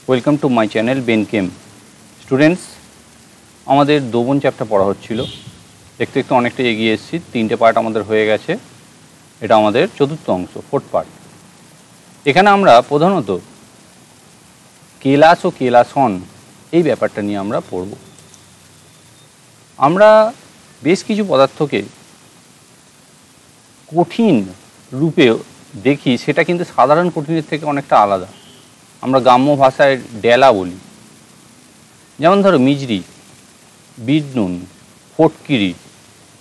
Welcome to my channel বেনকেম। Students, আমাদের দোবন চ্যাপ্টার পড়া হচ্ছিল, দেখতে দেখতে অনেকটা এগিয়ে এসেছি। 3টে পার্ট আমাদের হয়ে গেছে, এটা আমাদের চতুর্থ অংশ, 4th পার্ট। এখানে আমরা প্রধানত কেলাস ও কেলাসন এই ব্যাপারটা নিয়ে আমরা পড়ব। আমরা বেশ কিছু পদার্থকে কঠিন রূপে দেখি, সেটা কিন্তু সাধারণ কঠিনের থেকে অনেকটা আলাদা। আমরা গ্রাম্য ভাষায় ডেলা বলি। যেমন ধরো মিজরি, বিট নুন, ফটকিরি,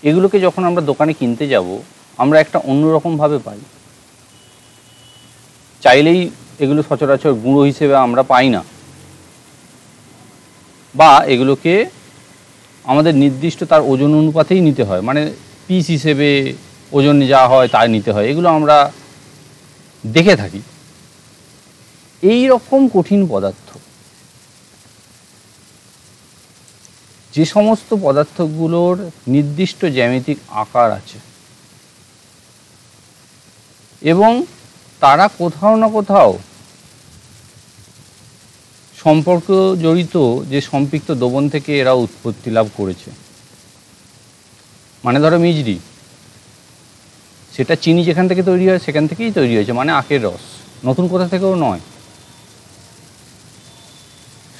এগুলোকে যখন আমরা দোকানে কিনতে যাব আমরা একটা অন্যরকমভাবে পাই। চাইলেই এগুলো সচরাচর গুঁড়ো হিসেবে আমরা পাই না, বা এগুলোকে আমাদের নির্দিষ্ট তার ওজন অনুপাতেই নিতে হয়, মানে পিস হিসেবে ওজন যা হয় তাই নিতে হয়। এগুলো আমরা দেখে থাকি। এই রকম কঠিন পদার্থ, যে সমস্ত পদার্থগুলোর নির্দিষ্ট জ্যামিতিক আকার আছে এবং তারা কোথাও না কোথাও সম্পর্ক জড়িত, যে সম্পৃক্ত দ্রবণ থেকে এরা উৎপত্তি লাভ করেছে। মানে ধরো মিজরি, সেটা চিনি যেখান থেকে তৈরি হয় সেখান থেকেই তৈরি হয়েছে, মানে আখের রস, নতুন কোথা থেকেও নয়।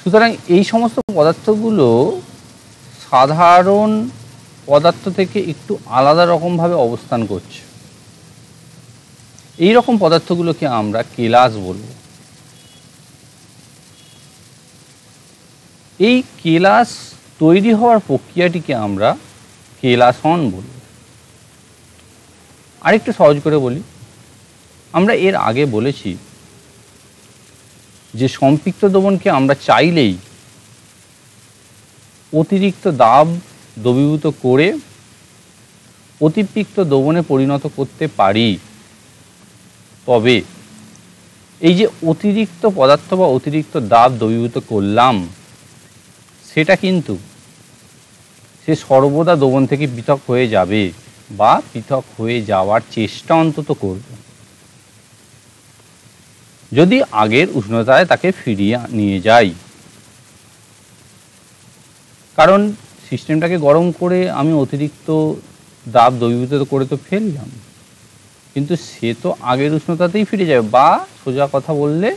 সুতরাং এই সমস্ত পদার্থগুলো সাধারণ পদার্থ থেকে একটু আলাদা রকমভাবে অবস্থান করছে। এই রকম পদার্থগুলোকে আমরা কেলাস বলব। এই কেলাস তৈরি হওয়ার প্রক্রিয়াটিকে আমরা কেলাসন বলব। আরেকটু সহজ করে বলি, আমরা এর আগে বলেছি যে সম্পৃক্ত দ্রবণকে আমরা চাইলেই অতিরিক্ত দাব দ্রবীভূত করে অতিরিক্ত দ্রবণে পরিণত করতে পারি। তবে এই যে অতিরিক্ত পদার্থ বা অতিরিক্ত দাব দ্রবীভূত করলাম, সেটা কিন্তু সে সর্বদা দ্রবণ থেকে পৃথক হয়ে যাবে বা পৃথক হয়ে যাওয়ার চেষ্টা অন্তত করবে, যদি আগের উষ্ণতায় তাকে ফিরিয়ে নিয়ে যাই। কারণ সিস্টেমটাকে গরম করে আমি অতিরিক্ত দাব দ্রবীভূত করে তো ফেললাম, কিন্তু সে তো আগের উষ্ণতাতেই ফিরে যাবে, বা সোজা কথা বললে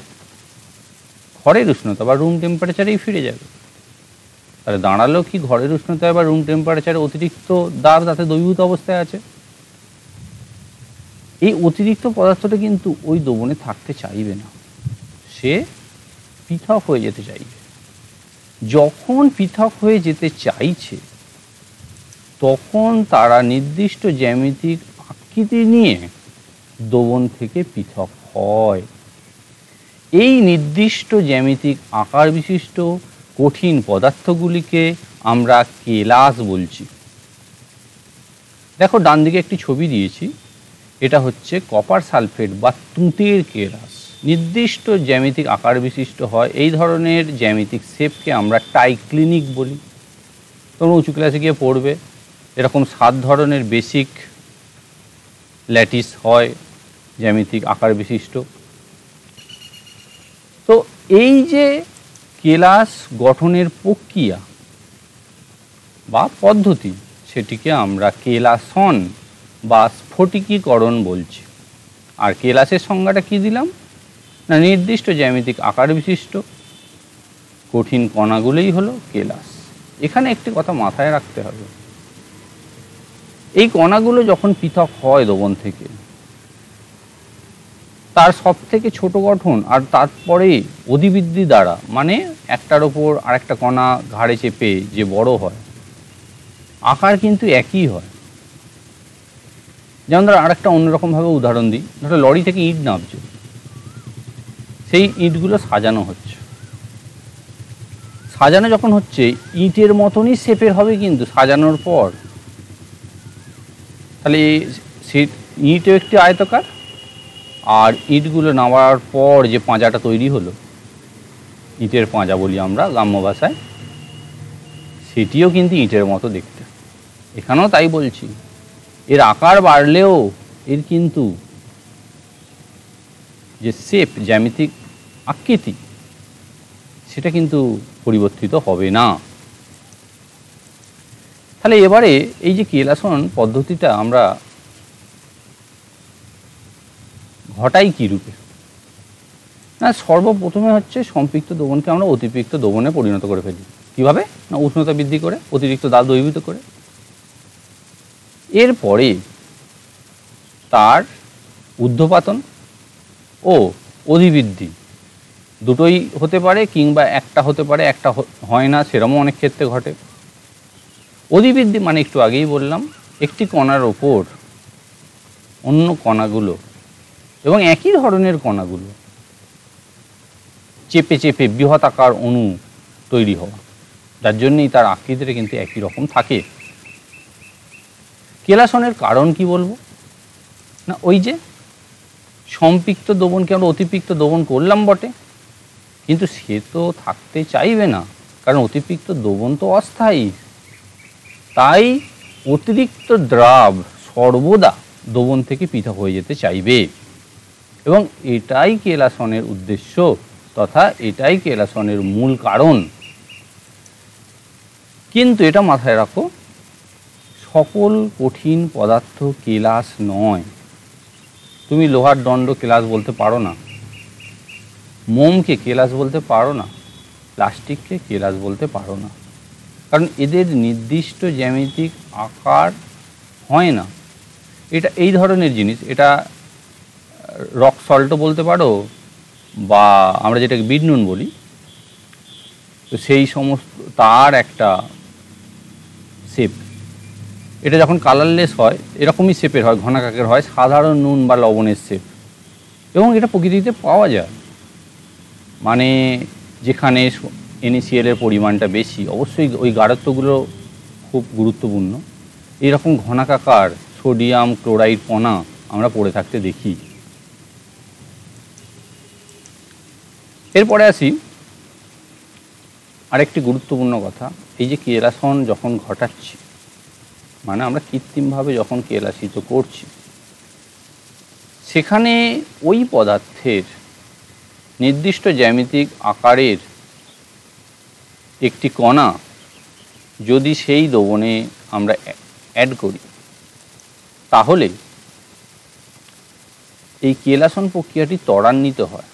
ঘরের উষ্ণতা বা রুম টেম্পারেচারেই ফিরে যাবে। তাহলে দাঁড়ালো কি, ঘরের উষ্ণতায় বা রুম টেম্পারেচারে অতিরিক্ত দাব তাতে দ্রবীভূত অবস্থায় আছে। এই অতিরিক্ত পদার্থটা কিন্তু ওই দ্রবণে থাকতে চাইবে না, সে পৃথক হয়ে যেতে চাইবে। যখন পৃথক হয়ে যেতে চাইছে তখন তারা নির্দিষ্ট জ্যামিতিক আকৃতি নিয়ে দ্রবণ থেকে পৃথক হয়। এই নির্দিষ্ট জ্যামিতিক আকার বিশিষ্ট কঠিন পদার্থগুলিকে আমরা কেলাস বলছি। দেখো ডান দিকে একটি ছবি দিয়েছি, এটা হচ্ছে কপার সালফেট বা তুঁতের কেলাস। নির্দিষ্ট জ্যামিতিক আকার বিশিষ্ট হয়। এই ধরনের জ্যামিতিক শেপকে আমরা ট্রাইক্লিনিক বলি। তোমরা উঁচু ক্লাসে গিয়ে পড়বে, এরকম 7 ধরনের বেসিক ল্যাটিস হয় জ্যামিতিক আকার বিশিষ্ট। তো এই যে কেলাস গঠনের প্রক্রিয়া বা পদ্ধতি, সেটিকে আমরা কেলাসন বা স্ফটিকীকরণ বলছি। আর কেলাসের সংজ্ঞাটা কি দিলাম না, নির্দিষ্ট জ্যামিতিক আকার বিশিষ্ট কঠিন কণাগুলোই হলো কেলাস। এখানে একটি কথা মাথায় রাখতে হবে, এই কণাগুলো যখন পৃথক হয় দ্রবণ থেকে, তার সব থেকে ছোট গঠন আর তারপরে অধিবৃদ্ধি দ্বারা, মানে একটার ওপর আরেকটা কণা ঘাড়ে চেপে যে বড় হয়, আকার কিন্তু একই হয়। যেমন ধরো আরেকটা অন্যরকমভাবে উদাহরণ দিই, ধরো লরি থেকে ইট নামছে, সেই ইটগুলো সাজানো হচ্ছে। সাজানো যখন হচ্ছে ইটের মতনই শেপের হবে কিন্তু সাজানোর পর। তাহলে সে ইটও একটি আয়তকার, আর ইটগুলো নামার পর যে পাঁজাটা তৈরি হলো, ইটের পাঁজা বলি আমরা গ্রাম্য ভাষায়, সেটিও কিন্তু ইটের মতো দেখতে। এখানেও তাই বলছি, এর আকার বাড়লেও এর কিন্তু যে শেপ, জ্যামিতিক আকৃতি, সেটা কিন্তু পরিবর্তিত হবে না। তাহলে এবারে এই যে কেলাসন পদ্ধতিটা আমরা ঘটাই কী রূপে? না, সর্বপ্রথমে হচ্ছে সম্পৃক্ত দ্রবণকে আমরা অতিরিক্ত দ্রবণে পরিণত করে ফেলি। কীভাবে? না, উষ্ণতা বৃদ্ধি করে, অতিরিক্ত দাব দ্রবীভূত করে। এরপরে তার ঊর্ধ্বপাতন ও অধিবৃদ্ধি দুটোই হতে পারে, কিংবা একটা হতে পারে, একটা হয় না, সেরকমও অনেক ক্ষেত্রে ঘটে। অধিবৃদ্ধি মানে একটু আগেই বললাম, একটি কণার ওপর অন্য কণাগুলো এবং একই ধরনের কণাগুলো চেপে চেপে বৃহৎ আকার অণু তৈরি হওয়া, যার জন্যই তার আকৃতিটা কিন্তু একই রকম থাকে। কেলাসনের কারণ কি বলবো? না, ওই যে সম্পৃক্ত দ্রবণকে আমরা অতিরিক্ত দ্রবণ করলাম বটে, কিন্তু সে তো থাকতে চাইবে না, কারণ অতিরিক্ত দ্রবণ তো অস্থায়ী। তাই অতিরিক্ত দ্রাব সর্বদা দ্রবণ থেকে পৃথক হয়ে যেতে চাইবে, এবং এটাই কেলাসনের উদ্দেশ্য তথা এটাই কেলাসনের মূল কারণ। কিন্তু এটা মাথায় রাখো, সকল কঠিন পদার্থ কেলাস নয়। তুমি লোহার দণ্ড কেলাস বলতে পারো না, মোমকে কেলাস বলতে পারো না, প্লাস্টিককে কেলাস বলতে পারো না, কারণ এদের নির্দিষ্ট জ্যামিতিক আকার হয় না। এটা এই ধরনের জিনিস, এটা রক সল্টও বলতে পারো, বা আমরা যেটাকে বিট নুন বলি, তো সেই সমস্ত তার একটা শেপ। এটা যখন কালারলেস হয় এরকমই শেপের হয়, ঘনাকাকের হয়, সাধারণ নুন বা লবণের শেপ, এবং এটা প্রকৃতিতে পাওয়া যায়। মানে যেখানে NaCl এর পরিমাণটা বেশি, অবশ্যই ওই গাঢ়ত্বগুলো খুব গুরুত্বপূর্ণ। এইরকম ঘনাকাকার সোডিয়াম ক্লোরাইড কণা আমরা পড়ে থাকতে দেখি। এরপরে আসি আরেকটি গুরুত্বপূর্ণ কথা, এই যে কেলাসন যখন ঘটাচ্ছি, মানে আমরা কৃত্রিমভাবে যখন কেলাসিত করছি, সেখানে ওই পদার্থের নির্দিষ্ট জ্যামিতিক আকারের একটি কণা যদি সেই দ্রবণে আমরা অ্যাড করি, তাহলে এই কেলাসন প্রক্রিয়াটি ত্বরান্বিত হয়।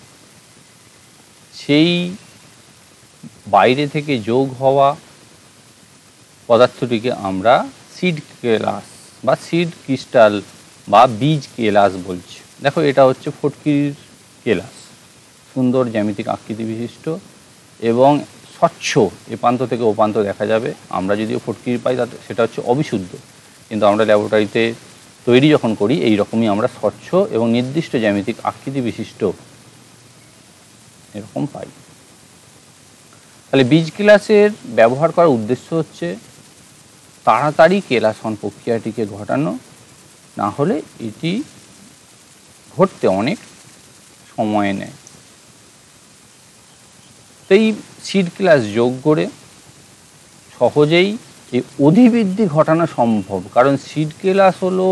সেই বাইরে থেকে যোগ হওয়া পদার্থটিকে আমরা সিড কেলাস বা সিড ক্রিস্টাল বা বীজ কেলাস বলছি। দেখো, এটা হচ্ছে ফটকির কেলাস, সুন্দর জ্যামিতিক আকৃতি বিশিষ্ট এবং স্বচ্ছ, এ প্রান্ত থেকে ও প্রান্ত দেখা যাবে। আমরা যদিও ফটকির পাই, তাতে সেটা হচ্ছে অবিশুদ্ধ, কিন্তু আমরা ল্যাবরেটরিতে তৈরি যখন করি এই রকমই আমরা স্বচ্ছ এবং নির্দিষ্ট জ্যামিতিক আকৃতি বিশিষ্ট এরকম পাই। তাহলে বীজ কেলাসের ব্যবহার করার উদ্দেশ্য হচ্ছে তাড়াতাড়ি কেলাসন প্রক্রিয়াটিকে ঘটানো, না হলে এটি ঘটতে অনেক সময় নেয়। তো এই সিড কেলাস যোগ করে সহজেই এই অধিবৃদ্ধি ঘটানো সম্ভব, কারণ সিড কেলাস হলো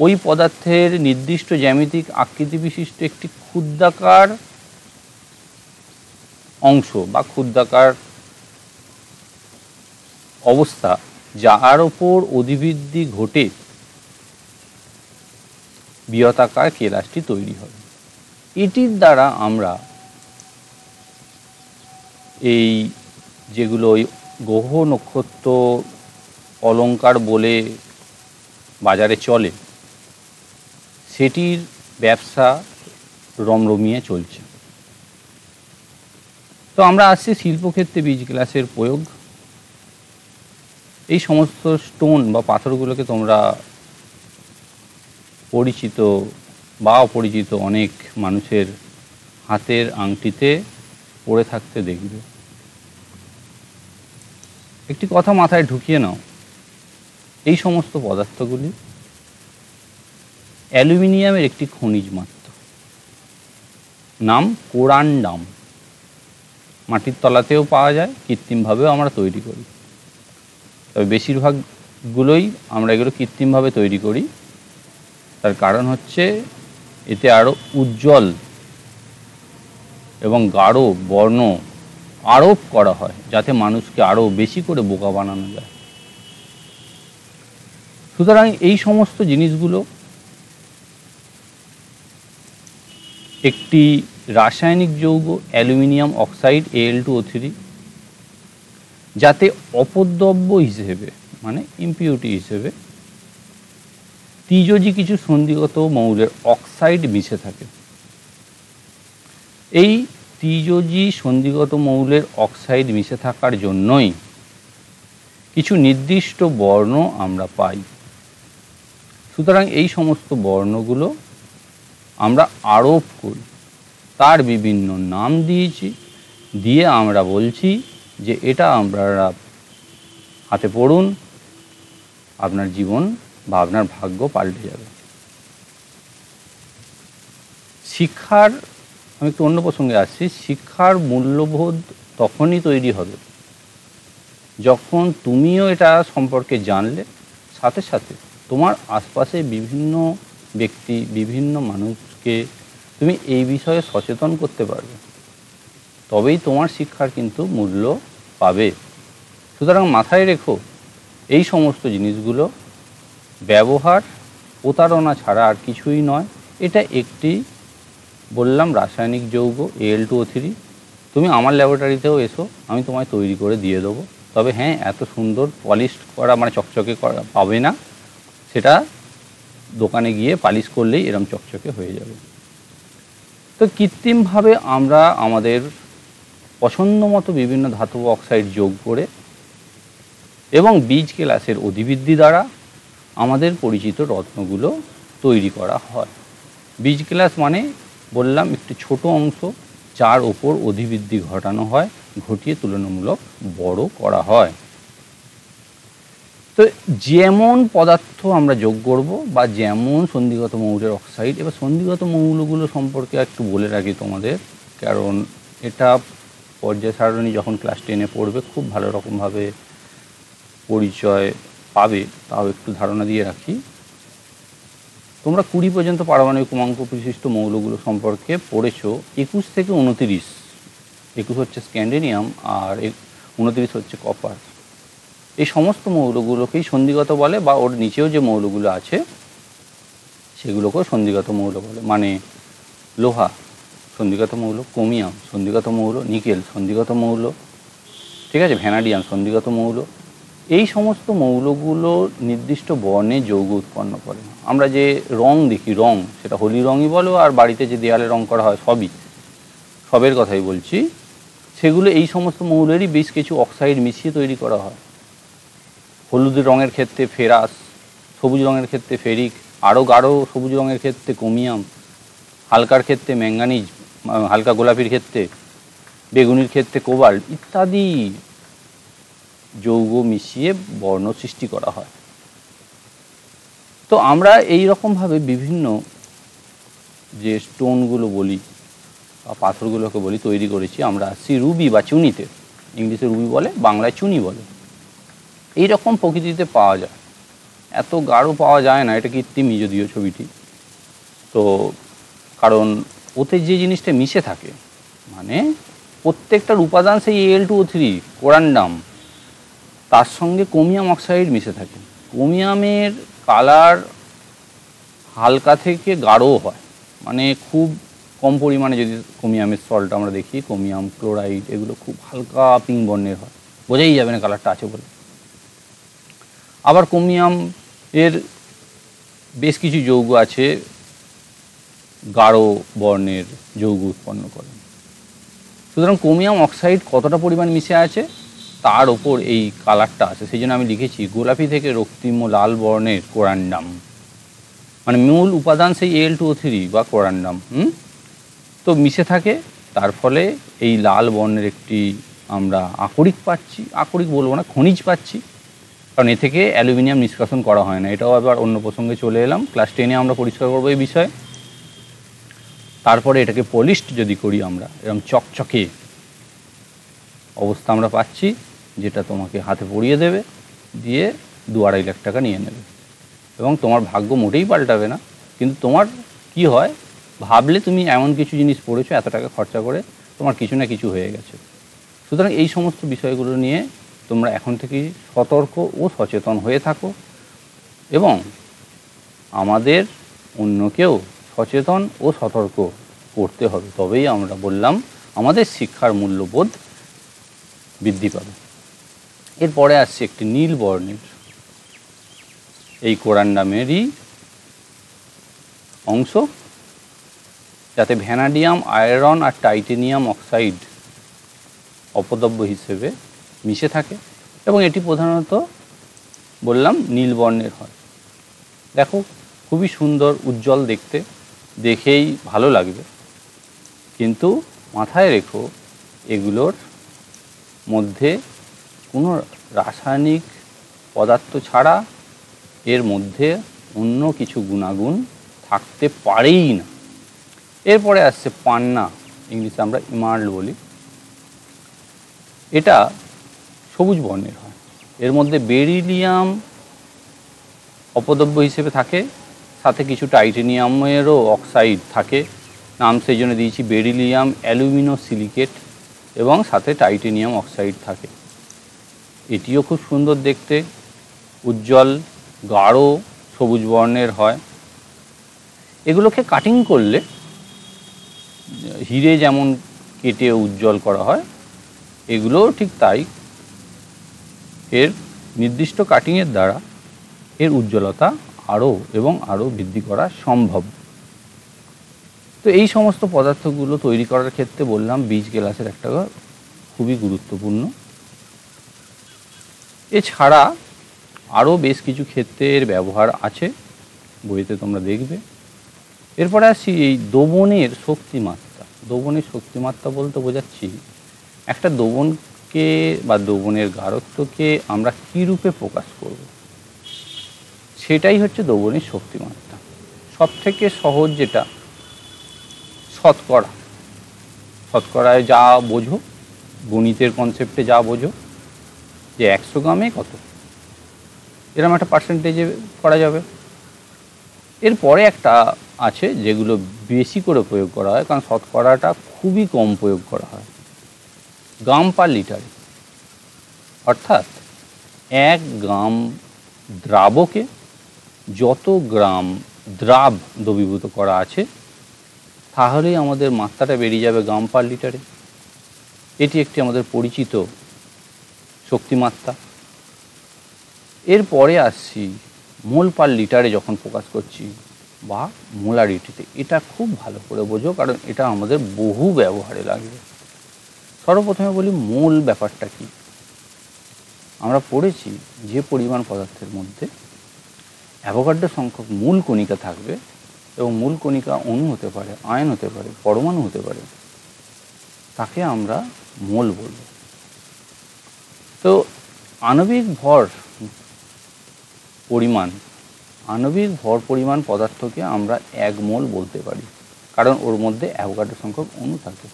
ওই পদার্থের নির্দিষ্ট জ্যামিতিক আকৃতি বিশিষ্ট একটি ক্ষুদ্রাকার অংশ বা ক্ষুদ্রাকার অবস্থা, যার ওপর অধিবৃদ্ধি ঘটে বৃহতাকার কেলাসটি তৈরি হবে। এটির দ্বারা আমরা এই যেগুলো ওই গ্রহ নক্ষত্র অলঙ্কার বলে বাজারে চলে, সেটির ব্যবসা রমরমিয়ে চলছে। তো আমরা আসছি শিল্পক্ষেত্রে বীজ কেলাসের প্রয়োগ। এই সমস্ত স্টোন বা পাথরগুলোকে তোমরা পরিচিত বা অপরিচিত অনেক মানুষের হাতের আংটিতে পড়ে থাকতে দেখবে। একটি কথা মাথায় ঢুকিয়ে নাও, এই সমস্ত পদার্থগুলি অ্যালুমিনিয়ামের একটি খনিজ মাত্র, নাম কোরান্ডাম। মাটির তলাতেও পাওয়া যায়, কৃত্রিমভাবেও আমরা তৈরি করি। তবে বেশিরভাগগুলোই আমরা এগুলো কৃত্রিমভাবে তৈরি করি। তার কারণ হচ্ছে এতে আরও উজ্জ্বল এবং গাঢ় বর্ণ আরোপ করা হয় যাতে মানুষকে আরও বেশি করে বোকা বানানো যায়। সুতরাং এই সমস্ত জিনিসগুলো একটি রাসায়নিক যৌগ অ্যালুমিনিয়াম অক্সাইড Al2O3 যাতে অপদ্রব্য হিসেবে মানে ইমপিউরিটি হিসেবে তীজোজি কিছু সন্ধিগত মৌলের অক্সাইড মিশে থাকে। এই তীজোজি সন্ধিগত মৌলের অক্সাইড মিশে থাকার জন্যই কিছু নির্দিষ্ট বর্ণ আমরা পাই। সুতরাং এই সমস্ত বর্ণগুলো আমরা আরোপ করি, তার বিভিন্ন নাম দিয়েছি, দিয়ে আমরা বলছি যে এটা আপনারা হাতে পড়ুন, আপনার জীবন বা আপনার ভাগ্য পাল্টে যাবে। শিক্ষার, আমি একটু অন্য প্রসঙ্গে আসছি, শিক্ষার মূল্যবোধ তখনই তৈরি হবে যখন তুমিও এটা সম্পর্কে জানলে, সাথে সাথে তোমার আশপাশে বিভিন্ন ব্যক্তি, বিভিন্ন মানুষকে তুমি এই বিষয়ে সচেতন করতে পারবে, তবেই তোমার শিক্ষার কিন্তু মূল্য পাবে। সুতরাং মাথায় রেখো, এই সমস্ত জিনিসগুলো ব্যবহার প্রতারণা ছাড়া আর কিছুই নয়। এটা একটি বললাম রাসায়নিক যৌগ Al2O3। তুমি আমার ল্যাবরেটরিতেও এসো, আমি তোমায় তৈরি করে দিয়ে দেবো। তবে হ্যাঁ, এত সুন্দর পলিশ করা মানে চকচকে করা পাবে না, সেটা দোকানে গিয়ে পালিশ করলেই এরম চকচকে হয়ে যাবে। তো কৃত্রিমভাবে আমরা আমাদের পছন্দ মতো বিভিন্ন ধাতব অক্সাইড যোগ করে এবং বীজ কেলাসের অধিবৃদ্ধি দ্বারা আমাদের পরিচিত রত্নগুলো তৈরি করা হয়। বীজ কেলাস মানে বললাম একটি ছোট অংশ যার ওপর অধিবৃদ্ধি ঘটানো হয়, ঘটিয়ে তুলনামূলক বড় করা হয়। তো যেমন পদার্থ আমরা যোগ করব বা যেমন সন্ধিগত মৌলের অক্সাইড, এবার সন্ধিগত মৌলগুলো সম্পর্কে একটু বলে রাখি তোমাদের, কারণ এটা পর্যায় সারণী যখন ক্লাস 10-এ পড়বে খুব ভালো রকমভাবে পরিচয় পাবে, তাও একটু ধারণা দিয়ে রাখি। তোমরা 20 পর্যন্ত পারমাণবিক ক্রমাঙ্ক বিশিষ্ট মৌলগুলো সম্পর্কে পড়েছো। 21 থেকে 29, 21 হচ্ছে স্ক্যান্ডিনিয়াম আর 29 হচ্ছে কপার। এই সমস্ত মৌলগুলোকেই সন্ধিগত বলে, বা ওর নিচেও যে মৌলগুলো আছে সেগুলোকেও সন্ধিগত মৌল বলে। মানে লোহা সন্ধিগত মৌল, ক্রোমিয়াম সন্ধিগত মৌল, নিকেল সন্ধিগত মৌল, ঠিক আছে, ভ্যানাডিয়াম সন্ধিগত মৌল। এই সমস্ত মৌলগুলো নির্দিষ্ট বর্ণে যৌগ উৎপন্ন করে। আমরা যে রং দেখি, রং সেটা হোলি রঙই বলো আর বাড়িতে যে দেয়ালে রং করা হয়, সবের কথাই বলছি, সেগুলো এই সমস্ত মৌলেরই বেশ কিছু অক্সাইড মিশিয়ে তৈরি করা হয়। হলুদ রঙের ক্ষেত্রে ফেরাস, সবুজ রঙের ক্ষেত্রে ফেরিক, আরও গাঢ় সবুজ রঙের ক্ষেত্রে ক্রোমিয়াম, হালকার ক্ষেত্রে ম্যাঙ্গানিজ, হালকা গোলাপির ক্ষেত্রে, বেগুনির ক্ষেত্রে কোবাল্ট ইত্যাদি যৌগ মিশিয়ে বর্ণ সৃষ্টি করা হয়। তো আমরা এই রকমভাবে বিভিন্ন যে স্টোনগুলো বলি বা পাথরগুলোকে বলি তৈরি করেছি। আমরা আসছি রুবি বা চুনিতে, ইংলিশে রুবি বলে, বাংলায় চুনি বলে। এই রকম প্রকৃতিতে পাওয়া যায়, এত গাঢ় পাওয়া যায় না, এটা কৃত্রিমই যদিও ছবিটি। তো কারণ ওতে যে জিনিসটা মিশে থাকে, মানে প্রত্যেকটার উপাদান সেই Al2O3 কোরান্ডাম, তার সঙ্গে ক্রোমিয়াম অক্সাইড মিশে থাকে। ক্রোমিয়ামের কালার হালকা থেকে গাঢ় হয়, মানে খুব কম পরিমাণে যদি ক্রোমিয়ামের সল্ট আমরা দেখি, ক্রোমিয়াম ক্লোরাইড, এগুলো খুব হালকা পিঙ্ক বর্ণের হয়, বোঝাই যাবে না কালারটা আছে বলে। আবার ক্রোমিয়াম এর বেশ কিছু যৌগ আছে গাঢ় বর্ণের যৌগ উৎপন্ন করে। সুতরাং ক্রোমিয়াম অক্সাইড কতটা পরিমাণ মিশে আছে তার ওপর এই কালারটা আছে। সেই জন্য আমি লিখেছি গোলাপি থেকে রক্তিম লাল বর্ণের কোরান্ডাম, মানে মূল উপাদান সেই Al2O3 বা কোরান্ডাম তো মিশে থাকে। তার ফলে এই লাল বর্ণের একটি আমরা আকরিক পাচ্ছি, আকরিক বলবো না, খনিজ পাচ্ছি, কারণ এ থেকে অ্যালুমিনিয়াম নিষ্কাশন করা হয় না। এটাও আবার অন্য প্রসঙ্গে চলে এলাম, ক্লাস 10-এ আমরা পরিষ্কার করবো এই বিষয়ে। তারপরে এটাকে পলিশড যদি করি আমরা, এরকম চকচকে অবস্থা আমরা পাচ্ছি, যেটা তোমাকে হাতে পরিয়ে দেবে, দিয়ে 2-2.5 লাখ টাকা নিয়ে নেবে, এবং তোমার ভাগ্য মোটেই পাল্টাবে না। কিন্তু তোমার কি হয়, ভাবলে তুমি এমন কিছু জিনিস পড়েছো, এত টাকা খরচা করে, তোমার কিছু না কিছু হয়ে গেছে। সুতরাং এই সমস্ত বিষয়গুলো নিয়ে তোমরা এখন থেকেই সতর্ক ও সচেতন হয়ে থাকো এবং আমাদের অন্যকেও সচেতন ও সতর্ক করতে হবে, তবেই আমরা বললাম আমাদের শিক্ষার মূল্যবোধ বৃদ্ধি পাবে। এরপরে আসছে একটি নীল বর্ণের এই কোরান্ডামেরই অংশ, যাতে ভ্যানাডিয়াম, আয়রন আর টাইটেনিয়াম অক্সাইড অপদ্রব্য হিসেবে মিশে থাকে এবং এটি প্রধানত বললাম নীল বর্ণের হয়। দেখো খুবই সুন্দর, উজ্জ্বল দেখতে, দেখেই ভালো লাগবে, কিন্তু মাথায় রেখো এগুলোর মধ্যে কোনো রাসায়নিক পদার্থ ছাড়া এর মধ্যে অন্য কিছু গুণাগুণ থাকতে পারেই না। এরপরে আসছে পান্না, ইংলিশে আমরা ইমার্ল বলি। এটা সবুজ বর্ণের হয়, এর মধ্যে বেরিলিয়াম অপদ্রব্য হিসেবে থাকে, সাথে কিছু টাইটেনিয়ামেরও অক্সাইড থাকে, নাম সেই জন্য দিয়েছি বেরিলিয়াম অ্যালুমিনোসিলিকেট, এবং সাথে টাইটেনিয়াম অক্সাইড থাকে। এটিও খুব সুন্দর দেখতে, উজ্জ্বল গাঢ় সবুজ বর্ণের হয়। এগুলোকে কাটিং করলে হিরে যেমন কেটে উজ্জ্বল করা হয়, এগুলোও ঠিক তাই, এর নির্দিষ্ট কাটিংয়ের দ্বারা এর উজ্জ্বলতা আরও এবং আরও বৃদ্ধি করা সম্ভব। তো এই সমস্ত পদার্থগুলো তৈরি করার ক্ষেত্রে বললাম বীজ গ্লাসের একটা খুবই গুরুত্বপূর্ণ। এছাড়া আরও বেশ কিছু ক্ষেত্রে এর ব্যবহার আছে, বইতে তোমরা দেখবে। এরপরে আসছি এই দ্রবণের শক্তিমাত্রা। দ্রবণের শক্তিমাত্রা বলতে বোঝাচ্ছি একটা দ্রবণকে বা দ্রবণের গাঢ়ত্বকে আমরা কী রূপে প্রকাশ করব, সেটাই হচ্ছে দ্রবণের শক্তিমাত্রা। সব থেকে সহজ যেটা শতকরা, শতকরায় যা বোঝো, গণিতের কনসেপ্টে যা বোঝো যে 100 গ্রামে কত, এরকম একটা পার্সেন্টেজে করা যাবে। এরপরে একটা আছে যেগুলো বেশি করে প্রয়োগ করা হয়, কারণ শতকরাটা খুবই কম প্রয়োগ করা হয়, গ্রাম পার লিটারে। অর্থাৎ 1 গ্রাম দ্রাবকে যত গ্রাম দ্রাব দ্রবীভূত করা আছে তাহলেই আমাদের মাত্রাটা বেরিয়ে যাবে গ্রাম পার লিটারে। এটি একটি আমাদের পরিচিত শক্তিমাত্রা। এরপরে আসছি মোল পার লিটারে যখন প্রকাশ করছি বা মোলারিটিতে, এটা খুব ভালো করে বোঝো, কারণ এটা আমাদের বহু ব্যবহারে লাগবে। সর্বপ্রথমে বলি মোল ব্যাপারটা কি। আমরা পড়েছি যে পরিমাণ পদার্থের মধ্যে অ্যাভোগাড্রো সংখ্যক মূল কণিকা থাকবে, এবং মূল কণিকা অণু হতে পারে, আয়ন হতে পারে, পরমাণু হতে পারে, তাকে আমরা মোল বলব। তো আণবিক ভর পরিমাণ পদার্থকে আমরা 1 মোল বলতে পারি, কারণ ওর মধ্যে অ্যাভোগাড্রো সংখ্যক অণু থাকে।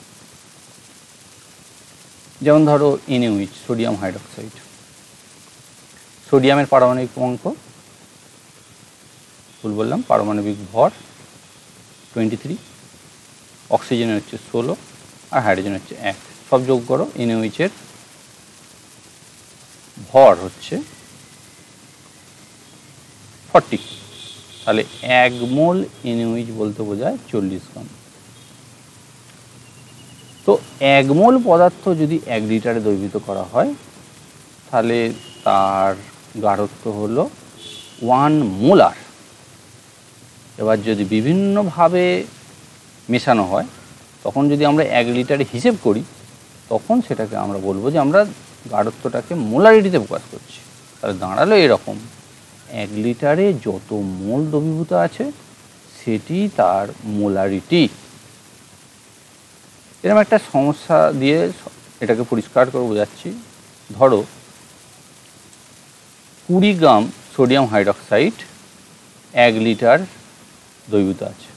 যেমন ধরো NaOH, সোডিয়াম হাইড্রোক্সাইড। সোডিয়ামের পারমাণবিক ক্রমাঙ্ক ভুল বললাম, পারমাণবিক ভর 23, অক্সিজেনের হচ্ছে 16 আর হাইড্রোজেন হচ্ছে 1। সব যোগ করো, NaOH এর ভর হচ্ছে 40, তাহলে 1 মোল NaOH বলতে বোঝায় 40 গ্রাম। তো 1 মোল পদার্থ যদি 1 লিটারে দ্রবীভূত করা হয় তাহলে তার গাঢ়ত্ব হলো 1 মোলার। এবার যদি বিভিন্নভাবে মেশানো হয়, তখন যদি আমরা 1 লিটারে হিসেব করি, তখন সেটাকে আমরা বলবো যে আমরা গাঢ়ত্বটাকে মোলারিটিতে প্রকাশ করছি। তাহলে দাঁড়ালো এরকম, 1 লিটারে যত মোল দ্রবীভূত আছে সেটি তার মোলারিটি। এরকম একটা সমস্যা দিয়ে এটাকে পরিষ্কার করে বোঝাচ্ছি। ধরো 20 গ্রাম সোডিয়াম হাইড্রোক্সাইড 1 লিটার দ্রবীভূত আছে,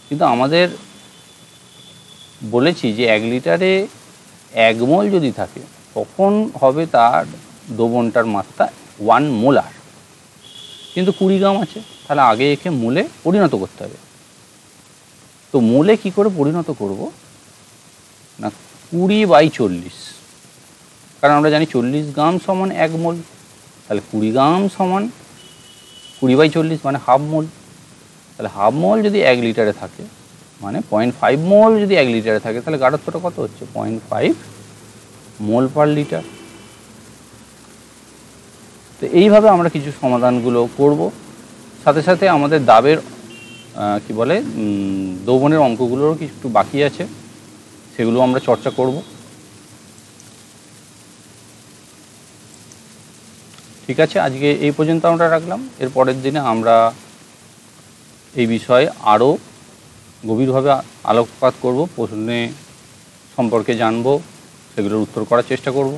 কিন্তু আমাদের বলেছি যে 1 লিটারে 1 মোল যদি থাকে তখন হবে তার দ্রবণটার মাত্রা 1 মোলার, কিন্তু 20 গ্রাম আছে, তাহলে আগে একে মোলে পরিণত করতে হবে। তো মোলে কি করে পরিণত করব, না 20/40, কারণ আমরা জানি 40 গ্রাম সমান 1 মোল, তাহলে 20 গ্রাম সমান 20/40 মানে হাফ মোল। তাহলে হাফ মোল যদি 1 লিটারে থাকে মানে 0.5 মোল যদি 1 লিটারে থাকে, তাহলে গাঢ়ত্বটা কত হচ্ছে? 0.5 মোল পার লিটার। তো এইভাবে আমরা কিছু সমাধানগুলো করব, সাথে সাথে আমাদের দাবের কি বলে দ্রবণের অঙ্কগুলোরও কিছু একটু বাকি আছে, সেগুলো আমরা চর্চা করব। ঠিক আছে, আজকে এই পর্যন্ত আমরা রাখলাম। এর পরের দিনে আমরা এই বিষয়ে আরও গভীরভাবে আলোকপাত করব, প্রশ্নে সম্পর্কে জানব, সেগুলোর উত্তর করার চেষ্টা করব।